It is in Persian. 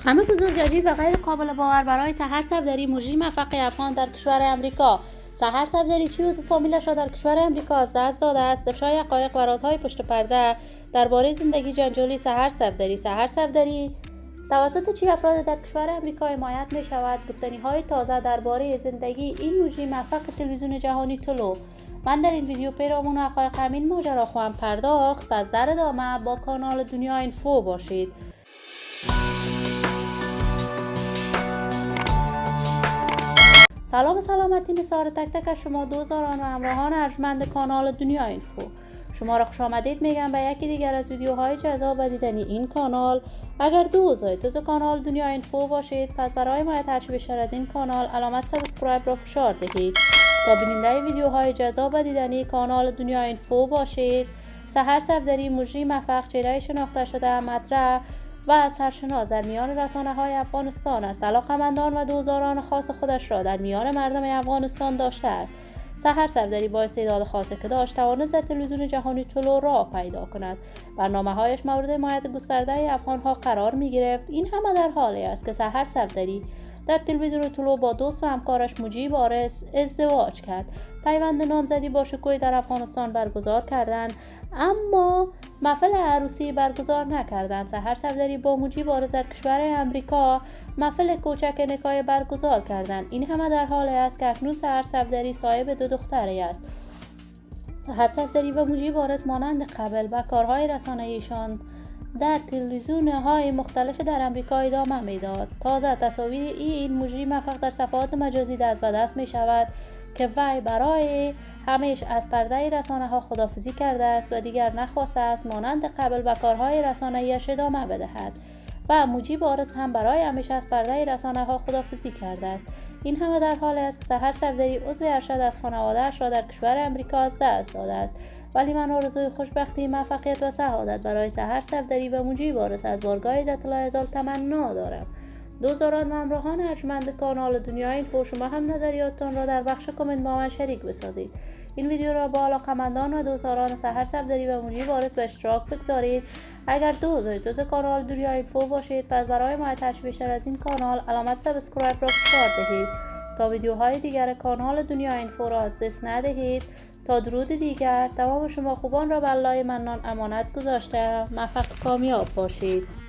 همه حضور عجیب و غیر قابل باور برای سحر صفدری، مجری مفقه افغان در کشور امریکا. سحر صفدری چی روز فامیلش را در کشور امریکا از دست داده است. افشای حقایق و رازهای پشت پرده درباره زندگی جنجالی سحر صفدری توسط چی افراد در کشور امریکا حمایت می شود. گفتنی‌های تازه درباره زندگی این مجری مفق تلویزیون جهانی طلوع. من در این ویدیو پیرامون حقایق همین ماجرا خواهم پرداخت. پس در ادامه با کانال دنیا اینفو باشید. سلام سلامتی نثار تک تک از شما دوستان و همراهان ارجمند کانال دنیا اینفو. شما را خوش آمدید میگم به یکی دیگر از ویدیوهای جذاب و دیدنی این کانال. اگر دوست کانال دنیا اینفو باشید، پس برای حمایت هرچه بیشتر از این کانال علامت سابسکرایب را فشار دهید تا بیننده ویدیوهای جذاب و دیدنی کانال دنیا اینفو باشید. سحر صفدری، مجری مفق، چهره شناخته شده، مطرح و سرشناس در میان رسانه‌های افغانستان است. علاقه‌مندان و دوستداران خاص خودش را در میان مردم افغانستان داشته است. سحر صفدری با استعداد خاصی که داشت، توانست در تلویزیون جهانی طلوع راه پیدا کند. برنامه‌هایش مورد حمایت گسترده افغان‌ها قرار می‌گرفت. این همه در حالی است که سحر صفدری در تلویزیون طلوع با دوست و همکارش مجیب وارث ازدواج کرد. پیوند نامزدی با شکوهی در افغانستان برگزار کردند، اما محفل عروسی برگزار نکردند. سحر صفدری با مجیب وارث در کشور امریکا محفل کوچک نکاح برگزار کردند. این همه در حالی است که اکنون سحر صفدری صاحب 2 دختری است. سحر صفدری و مجیب وارث مانند قبل و کارهای رسانه‌ایشان در تلویزیون‌های مختلف در امریکا ادامه می‌داد. تازه تصاویر این مجری مفق در صفحات مجازی دست به دست می‌شود که وی برای همیشه از پرده رسانه‌ها خداحافظی کرده است و دیگر نخواسته است مانند قبل و کارهای رسانه‌ایش ادامه بدهد و مجیب وارث هم برای همیشه از پرده رسانه‌ها خداحافظی کرده است. این همه در حالی است که سحر صفدری عضو ارشد از خانواده‌اش را در کشور امریکا از دست داده است. ولی من آرزوی خوشبختی، موفقیت و سعادت برای سحر صفدری و مجیب وارث از بارگاه عزت الله ازال تمنا دارم. دوستداران و همراهان ارجمند کانال دنیا اینفو، شما هم نظریاتتان را در بخش کامنت با من شریک بسازید. این ویدیو را با علاقه‌مندان و دوستداران سحر صفدری و مجیب وارث به اشتراک بگذارید. اگر دوست کانال دنیا اینفو باشید، پس برای حمایت هرچه بیشتر از این کانال علامت سابسکرایب را فشار دهید تا ویدیوهای دیگر کانال دنیا اینفو را از دست ندهید. تا درود دیگر، تمام شما خوبان را به الله منان امانت گذاشته. موفق کامیاب باشید.